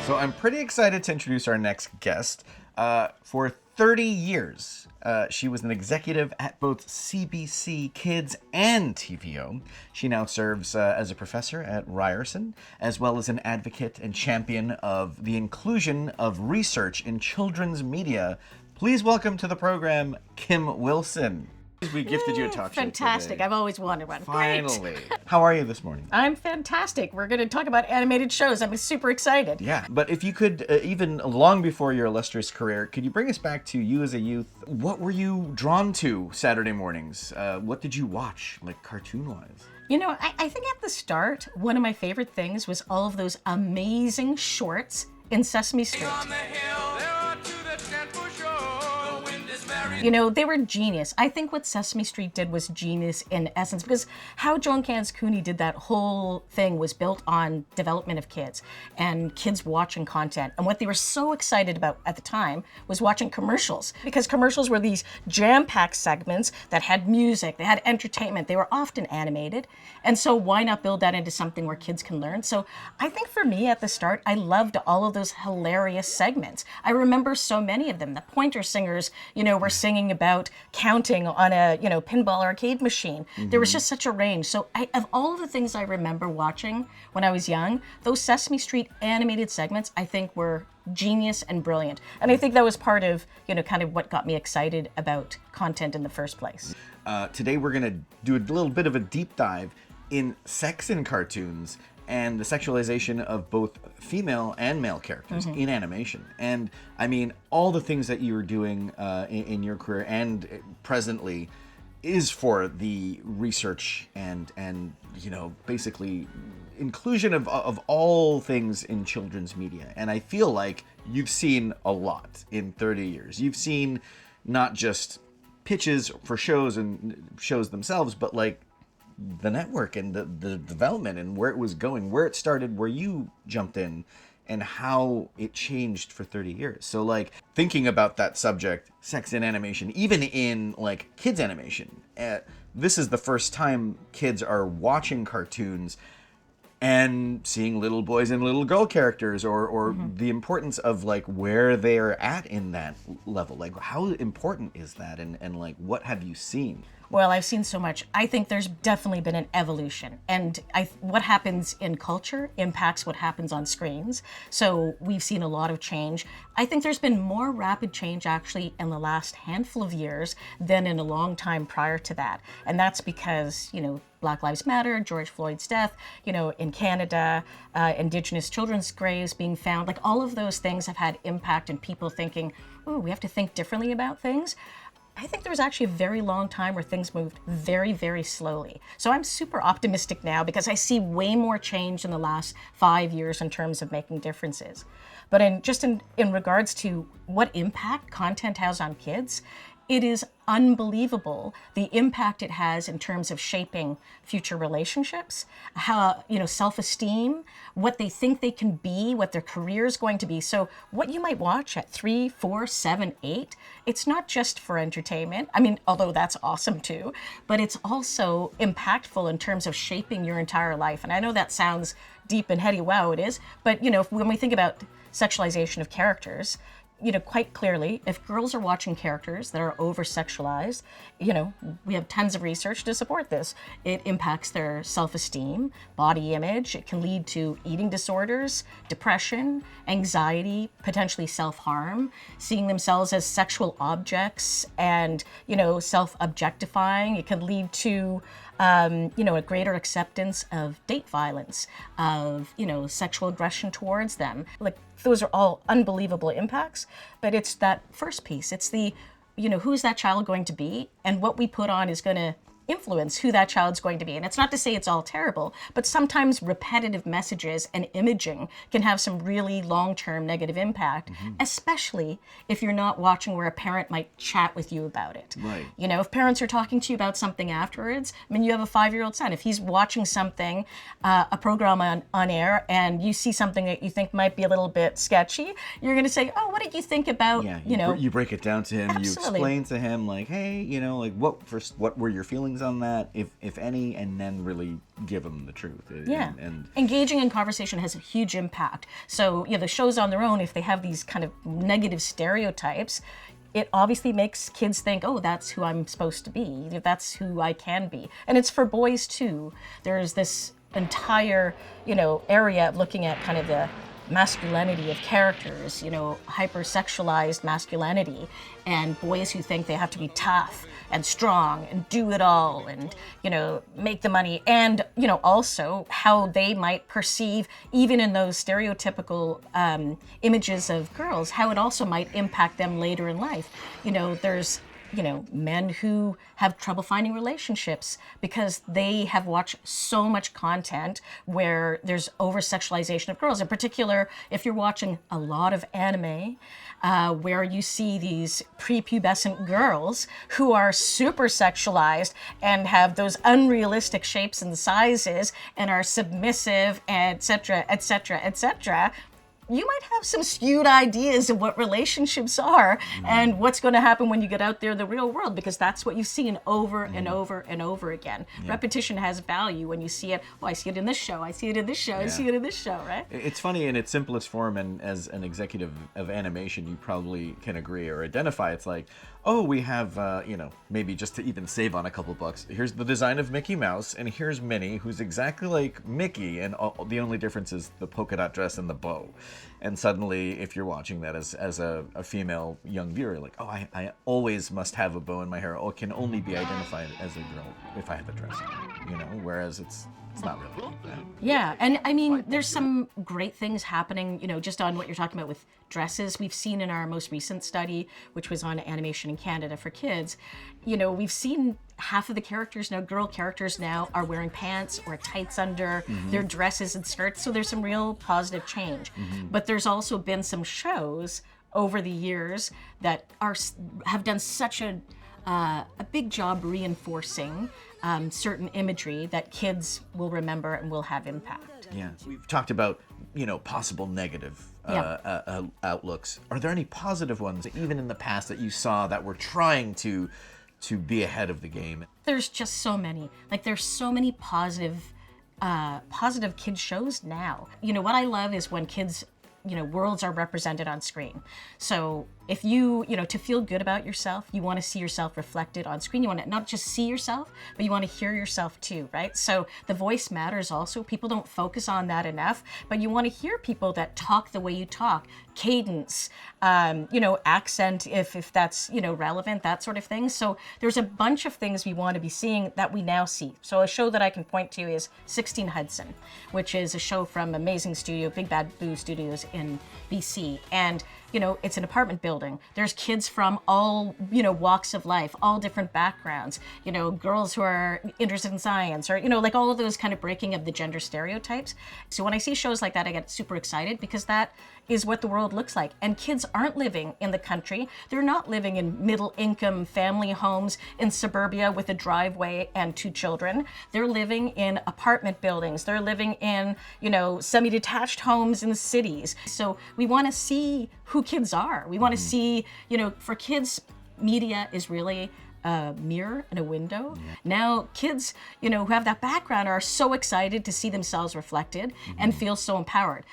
So I'm pretty excited to introduce our next guest. For 30 years, she was an executive at both CBC Kids and TVO. She now serves as a professor at Ryerson, as well as an advocate and champion of the inclusion of research in children's media. Please welcome to the program, Kim Wilson. We gifted you a talk show Fantastic. today. I've always wanted one. Finally. Great. How are you this morning? I'm fantastic. We're going to talk about animated shows. I'm super excited. Yeah, but if you could, even long before your illustrious career, could you bring us back to you as a youth? What were you drawn to Saturday mornings? What did you watch, like cartoon-wise? You know, I think at the start, one of my favorite things was all of those amazing shorts in Sesame Street. You know, they were genius. I think what Sesame Street did was genius in essence, because how Joan Cans Cooney did that whole thing was built on development of kids and kids watching content. And what they were so excited about at the time was watching commercials, because commercials were these jam-packed segments that had music, they had entertainment, they were often animated. And so why not build that into something where kids can learn? So I think for me at the start, I loved all of those hilarious segments. I remember so many of them. The Pointer Singers, you know, were singing about counting on a, you know, pinball arcade machine. Mm-hmm. There was just such a range. So of all of the things I remember watching when I was young, those Sesame Street animated segments, I think were genius and brilliant. And I think that was part of, you know, kind of what got me excited about content in the first place. Today we're going to do a little bit of a deep dive in sex in cartoons and the sexualization of both female and male characters in animation. And I mean, all the things that you're doing in your career and presently is for the research and you know, basically inclusion of all things in children's media. And I feel like you've seen a lot in 30 years. You've seen not just pitches for shows and shows themselves, but like the network and the development and where it was going, where it started, where you jumped in, and how it changed for 30 years. So like thinking about that subject, sex in animation, even in like kids animation, this is the first time kids are watching cartoons and seeing little boys and little girl characters, or the importance of like where they're at in that level. Like how important is that, and like what have you seen? Well, I've seen so much. I think there's definitely been an evolution. And what happens in culture impacts what happens on screens. So we've seen a lot of change. I think there's been more rapid change actually in the last handful of years than in a long time prior to that. And that's because, you know, Black Lives Matter, George Floyd's death, you know, in Canada, Indigenous children's graves being found, like all of those things have had impact in people thinking, oh, we have to think differently about things. I think there was actually a very long time where things moved very, very slowly. So I'm super optimistic now because I see way more change in the last 5 years in terms of making differences. But in regards to what impact content has on kids, it is unbelievable the impact it has in terms of shaping future relationships, how, you know, self-esteem, what they think they can be, what their career is going to be. So what you might watch at 3, 4, 7, 8, it's not just for entertainment. I mean, although that's awesome too, but it's also impactful in terms of shaping your entire life. And I know that sounds deep and heady, wow, it is. But, you know, when we think about sexualization of characters, you know, quite clearly, if girls are watching characters that are over-sexualized, you know, we have tons of research to support this. It impacts their self-esteem, body image. It can lead to eating disorders, depression, anxiety, potentially self-harm, seeing themselves as sexual objects and, you know, self-objectifying. It can lead to you know, a greater acceptance of date violence, of, you know, sexual aggression towards them. Like, those are all unbelievable impacts, but it's that first piece. It's the, you know, who's that child going to be, and what we put on is going to influence who that child's going to be. And it's not to say it's all terrible, but sometimes repetitive messages and imaging can have some really long-term negative impact, especially if you're not watching where a parent might chat with you about it. Right. You know, if parents are talking to you about something afterwards, I mean, you have a 5-year-old son. If he's watching something, a program on air, and you see something that you think might be a little bit sketchy, you're going to say, oh, what did you think about, you know? You break it down to him. Absolutely. You explain to him, like, hey, you know, like, what were your feelings feelings on that, if any, and then really give them the truth. Yeah. And Engaging in conversation has a huge impact. So, the shows on their own, if they have these kind of negative stereotypes, it obviously makes kids think, oh, that's who I'm supposed to be. That's who I can be. And it's for boys too. There's this entire, area of looking at kind of the masculinity of characters, hypersexualized masculinity, and boys who think they have to be tough and strong and do it all and, make the money. And, also how they might perceive, even in those stereotypical images of girls, how it also might impact them later in life. There's men who have trouble finding relationships because they have watched so much content where there's over-sexualization of girls. In particular, if you're watching a lot of anime, where you see these prepubescent girls who are super sexualized and have those unrealistic shapes and sizes and are submissive, etc., etc., etc., you might have some skewed ideas of what relationships are and what's going to happen when you get out there in the real world, because that's what you've seen over and over and over again. Yeah. Repetition has value when you see it. Oh, I see it in this show. I see it in this show. I see it in this show, right? It's funny in its simplest form, and as an executive of animation, you probably can agree or identify. It's like, oh, we have, maybe just to even save on a couple bucks, here's the design of Mickey Mouse, and here's Minnie, who's exactly like Mickey, and the only difference is the polka dot dress and the bow. And suddenly, if you're watching that as a female young viewer, like, oh, I always must have a bow in my hair. Oh, it can only be identified as a girl if I have a dress on, whereas it's not really like that. Yeah, and I mean, there's some great things happening, just on what you're talking about with dresses. We've seen in our most recent study, which was on animation in Canada for kids, we've seen half of the characters now, girl characters now, are wearing pants or tights under their dresses and skirts. So there's some real positive change. But there's also been some shows over the years that have done such a big job reinforcing certain imagery that kids will remember and will have impact. Yeah, we've talked about possible negative outlooks. Are there any positive ones, even in the past, that you saw that were trying to be ahead of the game? There's just so many. Like, there's so many positive kids shows now. What I love is when kids, worlds are represented on screen. So if you, to feel good about yourself, you want to see yourself reflected on screen. You want to not just see yourself, but you want to hear yourself too, right? So the voice matters also. People don't focus on that enough, but you want to hear people that talk the way you talk, cadence, accent, if that's, relevant, that sort of thing. So there's a bunch of things we want to be seeing that we now see. So a show that I can point to is 16 Hudson, which is a show from amazing studio, Big Bad Boo Studios in BC. And it's an apartment building. There's kids from all, walks of life, all different backgrounds, girls who are interested in science, or, like all of those kind of breaking of the gender stereotypes. So when I see shows like that, I get super excited, because that is what the world looks like. And kids aren't living in the country. They're not living in middle income family homes in suburbia with a driveway and 2 children. They're living in apartment buildings. They're living in, semi-detached homes in the cities. So we want to see who kids are. We want to see, for kids, media is really a mirror and a window. Yeah. Now, kids, who have that background are so excited to see themselves reflected and feel so empowered.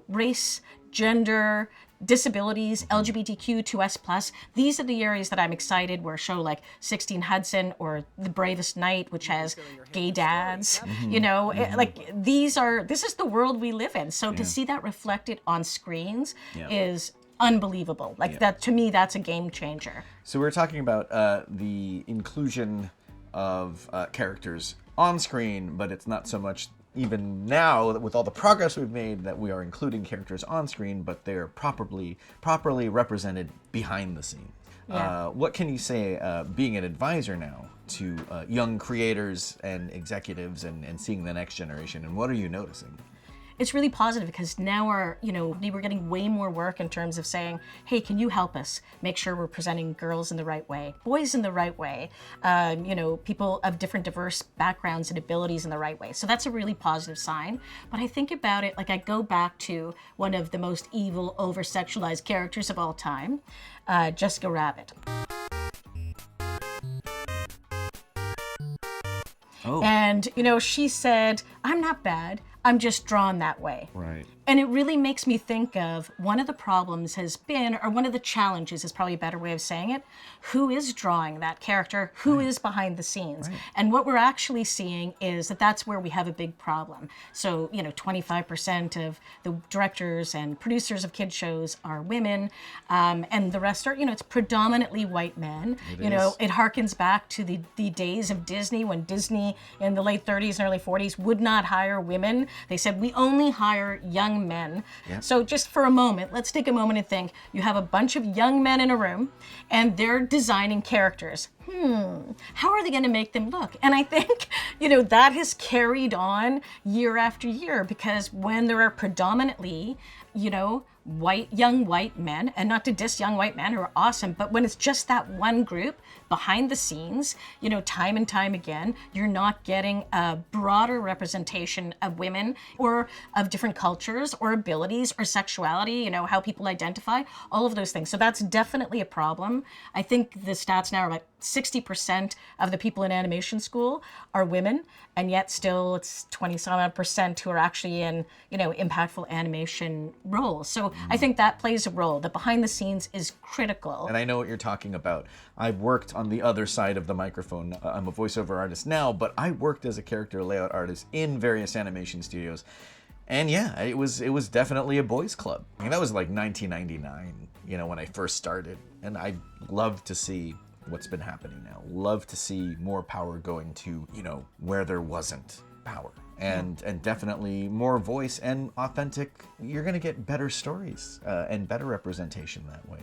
Race, gender, disabilities, LGBTQ2S+, these are the areas that I'm excited, where a show like 16 Hudson or The Bravest Knight, which has gay dads, this is the world we live in. So to see that reflected on screens is unbelievable. That, to me, that's a game changer. So we're talking about the inclusion of characters on screen, but it's not so much even now, with all the progress we've made, that we are including characters on screen, but they're properly represented behind the scenes. Yeah. What can you say, being an advisor now to young creators and executives and seeing the next generation, and what are you noticing? It's really positive, because now we're getting way more work in terms of saying, hey, can you help us make sure we're presenting girls in the right way, boys in the right way, people of different diverse backgrounds and abilities in the right way. So that's a really positive sign. But I think about it, I go back to one of the most evil, over-sexualized characters of all time, Jessica Rabbit. Oh. And, you know, she said, I'm not bad. I'm just drawn that way. Right. And it really makes me think of one of the problems has been, or one of the challenges is probably a better way of saying it, who is drawing that character, who is behind the scenes. Right. And what we're actually seeing is that that's where we have a big problem. So, you know, 25% of the directors and producers of kid shows are women, and the rest are, you know, it's predominantly white men. You know, it harkens back to the days of Disney, when Disney in the late 30s and early 40s would not hire women. They said, we only hire young men. Yep. So just for a moment, let's take a moment and think. You have a bunch of young men in a room and they're designing characters. How are they going to make them look? And I think, you know, that has carried on year after year, because when there are predominantly, you know, young white men, and not to diss young white men who are awesome, but when it's just that one group behind the scenes, you know, time and time again, you're not getting a broader representation of women or of different cultures or abilities or sexuality, you know, how people identify, all of those things. So that's definitely a problem. I think the stats now are about 60% of the people in animation school are women, and yet still it's 20-some-odd% who are actually in, you know, impactful animation roles. So I think that plays a role. The behind the scenes is critical. And I know what you're talking about. I've worked on the other side of the microphone. I'm a voiceover artist now, but I worked as a character layout artist in various animation studios. And yeah, it was definitely a boys' club. I mean, that was like 1999, you know, when I first started. And I love to see what's been happening now. Love to see more power going to, you know, where there wasn't power. And definitely more voice and authentic. You're going to get better stories and better representation that way.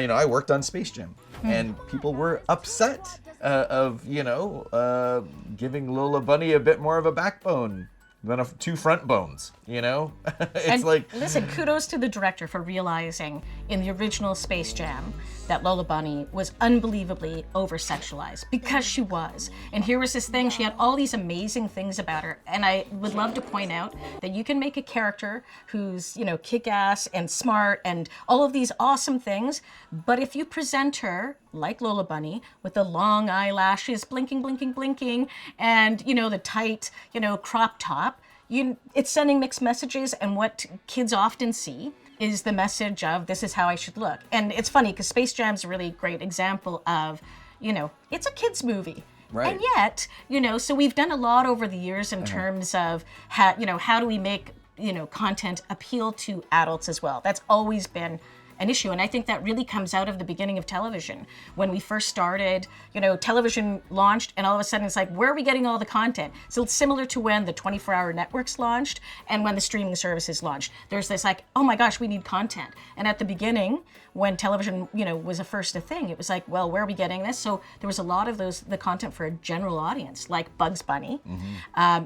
You know, I worked on Space Gem, and people were upset of, you know, giving Lola Bunny a bit more of a backbone than two front bones, you know? It's and like... Listen, kudos to the director for realizing in the original Space Jam that Lola Bunny was unbelievably over-sexualized, because she was. And here was this thing, she had all these amazing things about her. And I would love to point out that you can make a character who's, you know, kick-ass and smart and all of these awesome things, but if you present her like Lola Bunny with the long eyelashes, blinking, blinking, blinking, and, you know, the tight, you know, crop top, it's sending mixed messages. And what kids often see is the message of, this is how I should look. And it's funny because Space Jam's a really great example of, you know, it's a kid's movie. Right. And yet, you know, so we've done a lot over the years in terms of, how do we make, you know, content appeal to adults as well. That's always been an issue. And I think that really comes out of the beginning of television. When we first started, you know, television launched, and all of a sudden it's like, where are we getting all the content? So it's similar to when the 24-hour networks launched and when the streaming services launched. There's this like, oh my gosh, we need content. And at the beginning, when television, you know, was first a thing, it was like, well, where are we getting this? So there was a lot of the content for a general audience, like Bugs Bunny.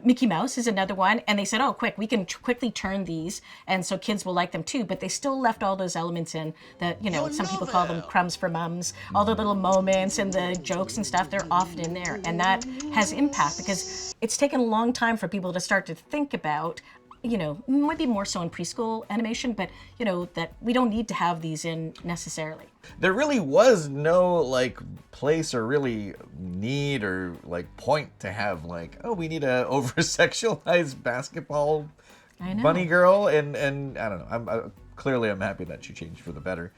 Mickey Mouse is another one. And they said, oh, quick, we can quickly turn these, and so kids will like them too. But they still left all those elements in that, you know, some people call them crumbs for mums. All the little moments and the jokes and stuff, they're often in there. And that has impact because it's taken a long time for people to start to think about, you know, maybe more so in preschool animation, but, you know, that we don't need to have these in necessarily. There really was no, like, place or really need or, like, point to have, like, oh, we need a over-sexualized basketball bunny girl, and I don't know. I'm happy that she changed for the better.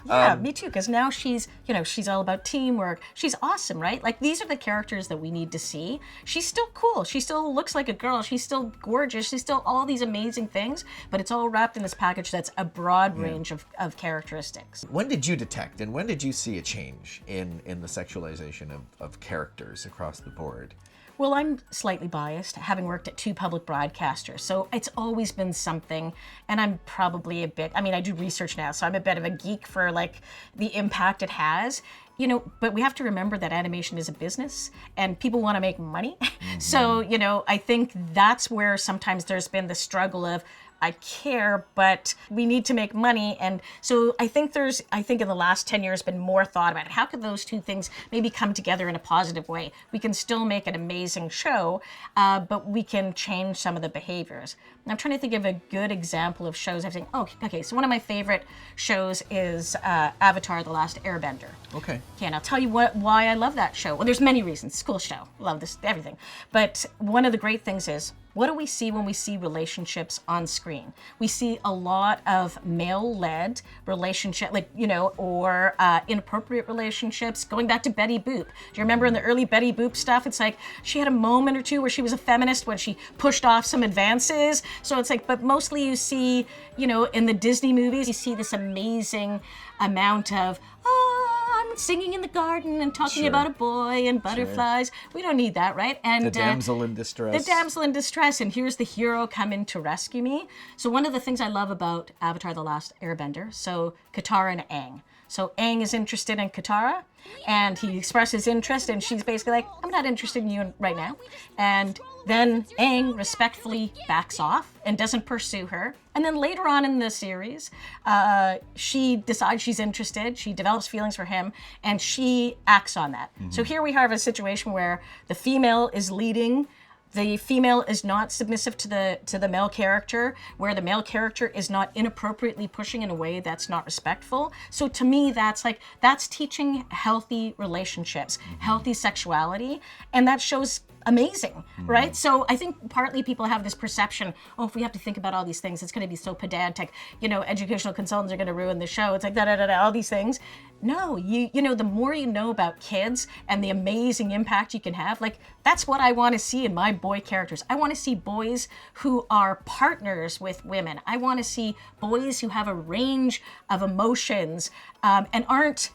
Yeah, me too, because now she's, you know, she's all about teamwork. She's awesome, right? Like, these are the characters that we need to see. She's still cool. She still looks like a girl. She's still gorgeous. She's still all these amazing things, but it's all wrapped in this package that's a broad range of characteristics. When did you detect and when did you see a change in the sexualization of characters across the board? Well, I'm slightly biased, having worked at 2 public broadcasters, so it's always been something, and I'm probably a bit, I mean, I do research now, so I'm a bit of a geek for, like, the impact it has. You know, but we have to remember that animation is a business and people want to make money. So, you know, I think that's where sometimes there's been the struggle of, I care, but we need to make money. And so I think in the last 10 years been more thought about it. How could those two things maybe come together in a positive way? We can still make an amazing show, but we can change some of the behaviors. And I'm trying to think of a good example of shows I've seen. Oh, okay, so one of my favorite shows is Avatar: The Last Airbender. Okay. And I'll tell you why I love that show. Well, there's many reasons. School show. Love this, everything. But one of the great things is, what do we see when we see relationships on screen? We see a lot of male-led relationship, or inappropriate relationships. Going back to Betty Boop. Do you remember in the early Betty Boop stuff? It's like she had a moment or two where she was a feminist when she pushed off some advances. So it's like, but mostly you see, in the Disney movies, you see this amazing amount of, I'm singing in the garden and talking about a boy and butterflies. We don't need that, right? And the damsel in distress. The damsel in distress, and here's the hero coming to rescue me. So one of the things I love about Avatar: The Last Airbender, so Katara and Aang. So Aang is interested in Katara, and he expresses interest, and she's basically like, I'm not interested in you right now. And then Aang respectfully backs off and doesn't pursue her. And then later on in the series, she decides she's interested, she develops feelings for him, and she acts on that. Mm-hmm. So here we have a situation where the female is leading. The female is not submissive to the male character, where the male character is not inappropriately pushing in a way that's not respectful. So to me, that's teaching healthy relationships, healthy sexuality, and that shows amazing, right? So I think partly people have this perception, if we have to think about all these things, it's going to be so pedantic. Educational consultants are going to ruin the show. It's like all these things. No, the more you know about kids and the amazing impact you can have, that's what I want to see in my boy characters. I want to see boys who are partners with women. I want to see boys who have a range of emotions and aren't,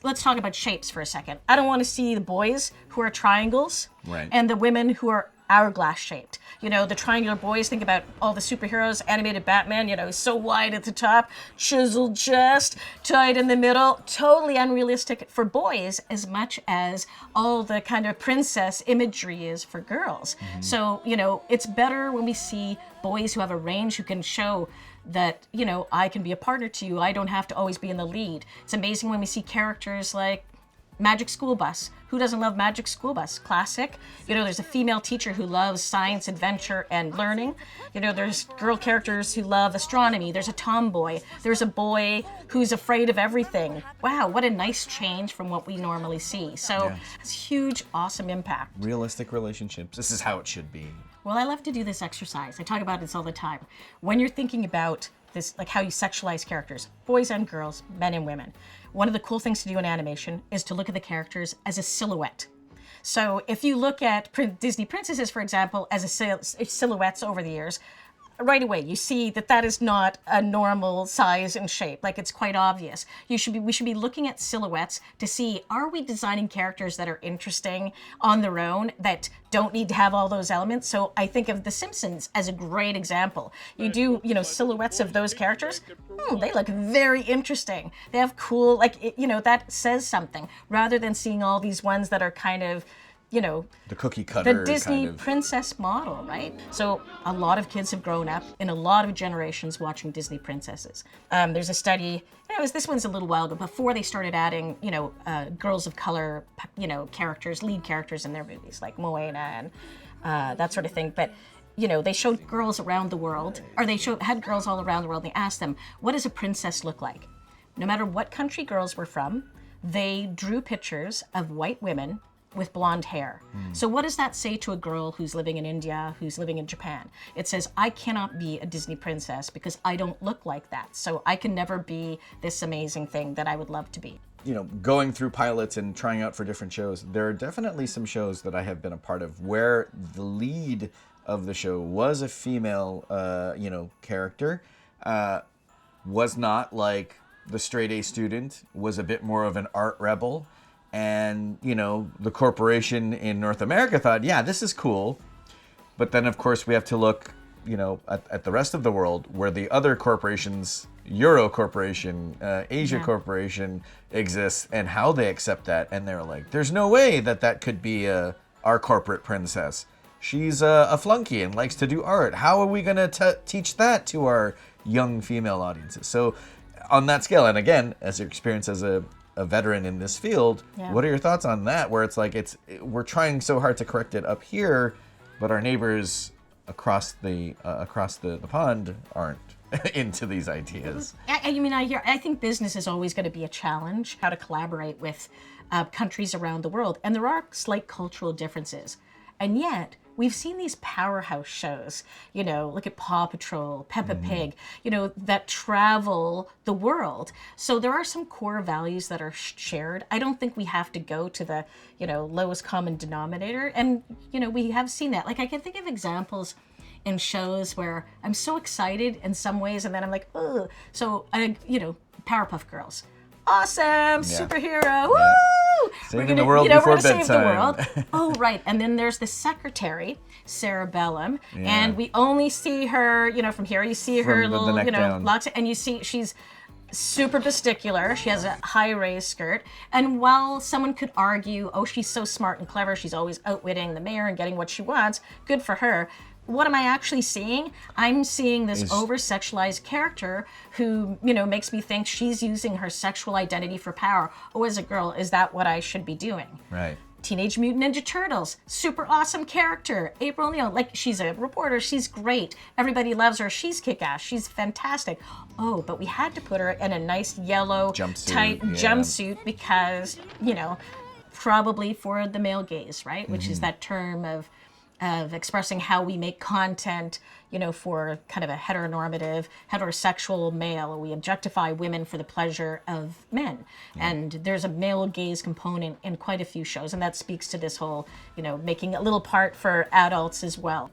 let's talk about shapes for a second. I don't want to see the boys who are triangles and the women who are hourglass shaped. The triangular boys, think about all the superheroes, animated Batman, so wide at the top, chiseled chest, tight in the middle, totally unrealistic for boys as much as all the kind of princess imagery is for girls. Mm-hmm. So, it's better when we see boys who have a range, who can show that, I can be a partner to you. I don't have to always be in the lead. It's amazing when we see characters like Magic School Bus. Who doesn't love Magic School Bus? Classic. There's a female teacher who loves science, adventure, and learning. There's girl characters who love astronomy. There's a tomboy. There's a boy who's afraid of everything. Wow, what a nice change from what we normally see. So it's huge, awesome impact. Realistic relationships. This is how it should be. Well, I love to do this exercise. I talk about this all the time. When you're thinking about this, how you sexualize characters, boys and girls, men and women, one of the cool things to do in animation is to look at the characters as a silhouette. So if you look at Disney princesses, for example, as silhouettes over the years, right away you see that is not a normal size and shape. It's quite obvious. We should be looking at silhouettes to see, are we designing characters that are interesting on their own, that don't need to have all those elements? So I think of The Simpsons as a great example. You do, silhouettes of those characters. They look very interesting. They have cool, that says something, rather than seeing all these ones that are kind of, the cookie cutter, the Disney kind of princess model, right? So a lot of kids have grown up in a lot of generations watching Disney princesses. There's a study, this one's a little while ago, before they started adding, girls of color, characters, lead characters in their movies, like Moana and that sort of thing. But they showed girls around the world, or had girls all around the world, and they asked them, what does a princess look like? No matter what country girls were from, they drew pictures of white women with blonde hair. So what does that say to a girl who's living in India, who's living in Japan? It says, I cannot be a Disney princess because I don't look like that. So I can never be this amazing thing that I would love to be. Going through pilots and trying out for different shows, there are definitely some shows that I have been a part of where the lead of the show was a female, character, was not like the straight A student, was a bit more of an art rebel. And, the corporation in North America thought, yeah, this is cool. But then, of course, we have to look, at the rest of the world where the other corporations, Euro Corporation, Asia Corporation exists, and how they accept that. And they're like, there's no way that could be our corporate princess. she's a flunky and likes to do art. How are we going to teach that to our young female audiences? So on that scale, and again, as your experience as a veteran in this field, what are your thoughts on that? Where it's like we're trying so hard to correct it up here, but our neighbors across the pond aren't into these ideas. I think business is always going to be a challenge, how to collaborate with countries around the world. And there are slight cultural differences. And yet, we've seen these powerhouse shows, look at Paw Patrol, Peppa Pig, that travel the world. So there are some core values that are shared. I don't think we have to go to the, lowest common denominator. And, we have seen that. Like, I can think of examples in shows where I'm so excited in some ways, and then I'm like, ugh. So, Powerpuff Girls. Awesome, superhero, woo! Saving the world before bedtime. Save the world. Oh, right. And then there's the secretary, Cerebellum, and we only see her, from here. You see her little, lots, and you see she's super testicular. She has a high raised skirt. And while someone could argue, oh, she's so smart and clever, she's always outwitting the mayor and getting what she wants, good for her. What am I actually seeing? I'm seeing this over-sexualized character who, makes me think she's using her sexual identity for power. Oh, as a girl, is that what I should be doing? Right. Teenage Mutant Ninja Turtles, super awesome character. April O'Neil, she's a reporter, she's great. Everybody loves her, she's kick-ass, she's fantastic. Oh, but we had to put her in a nice yellow, tight jumpsuit because, probably for the male gaze, right? Which is that term of expressing how we make content, for kind of a heteronormative, heterosexual male. We objectify women for the pleasure of men. And there's a male gaze component in quite a few shows, and that speaks to this whole, making a little part for adults as well.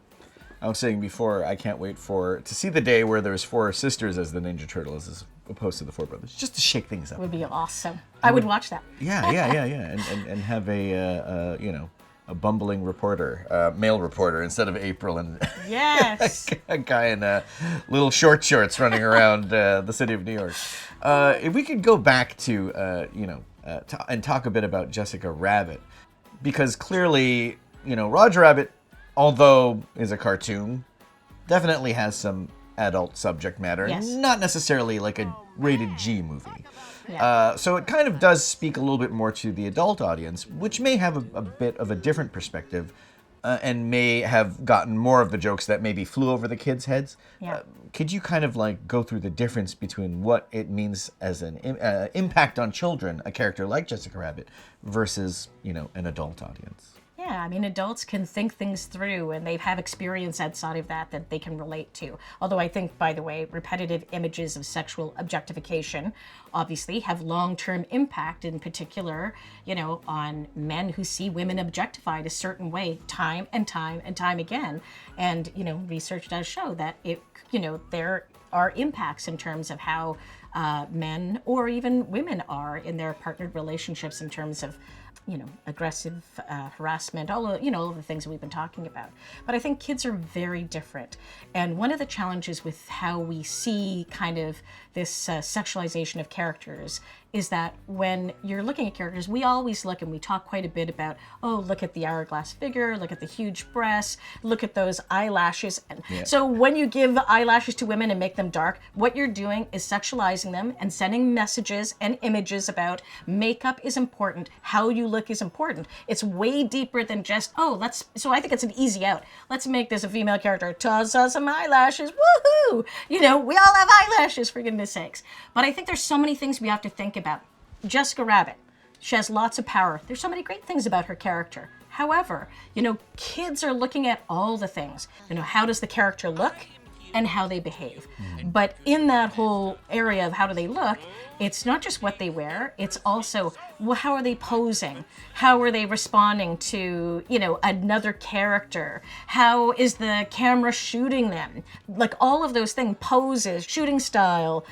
I was saying before, I can't wait to see the day where there's 4 sisters as the Ninja Turtles as opposed to the 4 brothers, just to shake things up. It would be awesome. I would watch that. Yeah. And have a bumbling reporter, male reporter, instead of April and yes, a guy in little short shorts running around the city of New York. If we could go back to, and talk a bit about Jessica Rabbit, because clearly, Roger Rabbit, although is a cartoon, definitely has some adult subject matter, not necessarily like a rated G movie. So it kind of does speak a little bit more to the adult audience, which may have a bit of a different perspective and may have gotten more of the jokes that maybe flew over the kids' heads. Could you kind of go through the difference between what it means as an impact on children, a character like Jessica Rabbit, versus, an adult audience? Yeah, adults can think things through and they have experience outside of that they can relate to. Although I think, by the way, repetitive images of sexual objectification obviously have long-term impact, in particular, on men who see women objectified a certain way time and time and time again. And, research does show that there are impacts in terms of how men or even women are in their partnered relationships in terms of aggressive harassment, all of the things that we've been talking about. But I think kids are very different. And one of the challenges with how we see kind of this sexualization of characters is that when you're looking at characters, we always look and we talk quite a bit about, oh, look at the hourglass figure, look at the huge breasts, look at those eyelashes. And so when you give eyelashes to women and make them dark, what you're doing is sexualizing them and sending messages and images about makeup is important, how you look is important. It's way deeper than just, so I think it's an easy out. Let's make this a female character. Toss us some eyelashes, woohoo! We all have eyelashes, for goodness sakes. But I think there's so many things we have to think about. Jessica Rabbit, she has lots of power. There's so many great things about her character. However, kids are looking at all the things. How does the character look and how they behave? But in that whole area of how do they look, it's not just what they wear, it's also how are they posing? How are they responding to, another character? How is the camera shooting them? All of those things, poses, shooting style,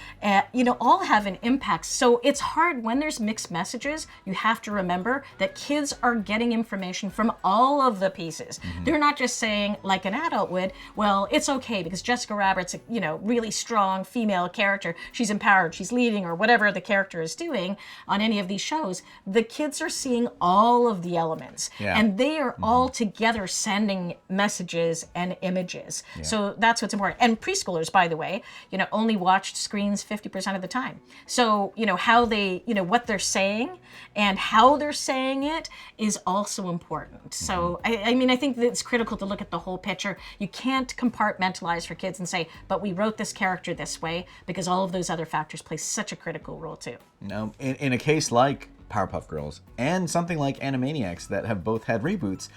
all have an impact. So it's hard when there's mixed messages. You have to remember that kids are getting information from all of the pieces. They're not just saying, like an adult would, well, it's okay because Jessica Rabbit's a, really strong female character. She's empowered, she's leading, or whatever the character is doing on any of these shows. shows, the kids are seeing all of the elements, and they are all together sending messages and images. So that's what's important. And preschoolers, by the way, only watch screens 50% of the time. So, how they, what they're saying and how they're saying it is also important. So, I mean, I think that it's critical to look at the whole picture. You can't compartmentalize for kids and say, but we wrote this character this way, because all of those other factors play such a critical role too. Now, in a case like Powerpuff Girls and something like Animaniacs that have both had reboots,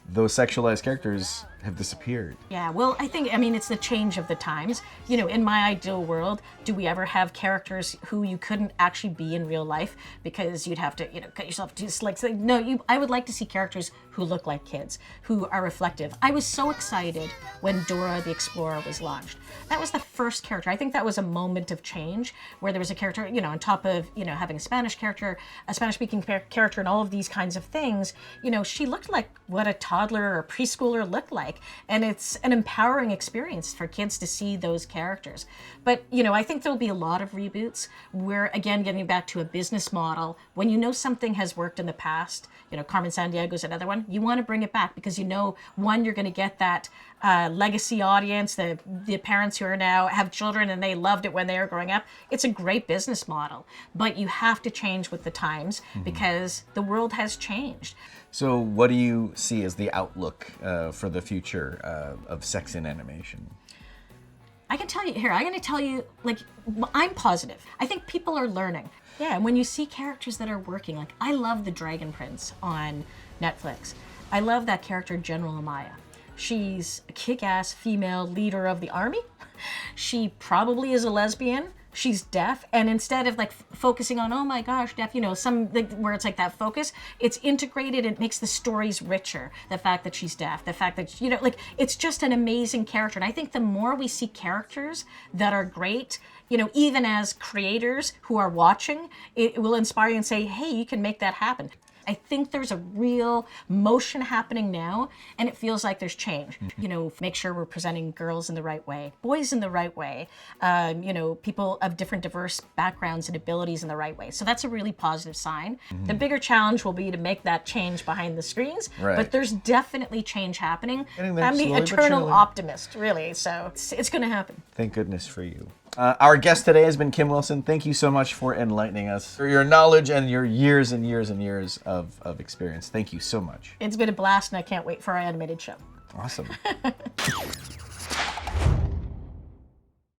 those sexualized characters have disappeared. Yeah, well, I mean, it's the change of the times. In my ideal world, do we ever have characters who you couldn't actually be in real life because you'd have to, cut yourself to no, I would like to see characters who look like kids, who are reflective. I was so excited when Dora the Explorer was launched. That was the first character. I think that was a moment of change where there was a character, on top of, having a Spanish character, a Spanish-speaking character, and all of these kinds of things, she looked like what a toddler or preschooler looked like. And it's an empowering experience for kids to see those characters. But, I think there'll be a lot of reboots where, again, getting back to a business model, when something has worked in the past, Carmen Sandiego's another one, you want to bring it back because one, you're going to get that legacy audience, the parents who are now have children and they loved it when they were growing up. It's a great business model, but you have to change with the times because the world has changed. So what do you see as the outlook for the future of sex in animation? I'm going to tell you, I'm positive. I think people are learning. Yeah, and when you see characters that are working, I love the Dragon Prince on Netflix. I love that character, General Amaya. She's a kick-ass female leader of the army. She probably is a lesbian. She's deaf, and instead of focusing on, oh my gosh, deaf, where it's that focus, it's integrated and it makes the stories richer. The fact that she's deaf, the fact that, it's just an amazing character. And I think the more we see characters that are great, even as creators who are watching, it will inspire you and say, hey, you can make that happen. I think there's a real motion happening now, and it feels like there's change. Make sure we're presenting girls in the right way, boys in the right way, people of different diverse backgrounds and abilities in the right way. So that's a really positive sign. The bigger challenge will be to make that change behind the screens, but there's definitely change happening. I'm the eternal optimist, really, so it's going to happen. Thank goodness for you. Our guest today has been Kim Wilson. Thank you so much for enlightening us, for your knowledge and your years and years and years of experience. Thank you so much. It's been a blast, and I can't wait for our animated show. Awesome.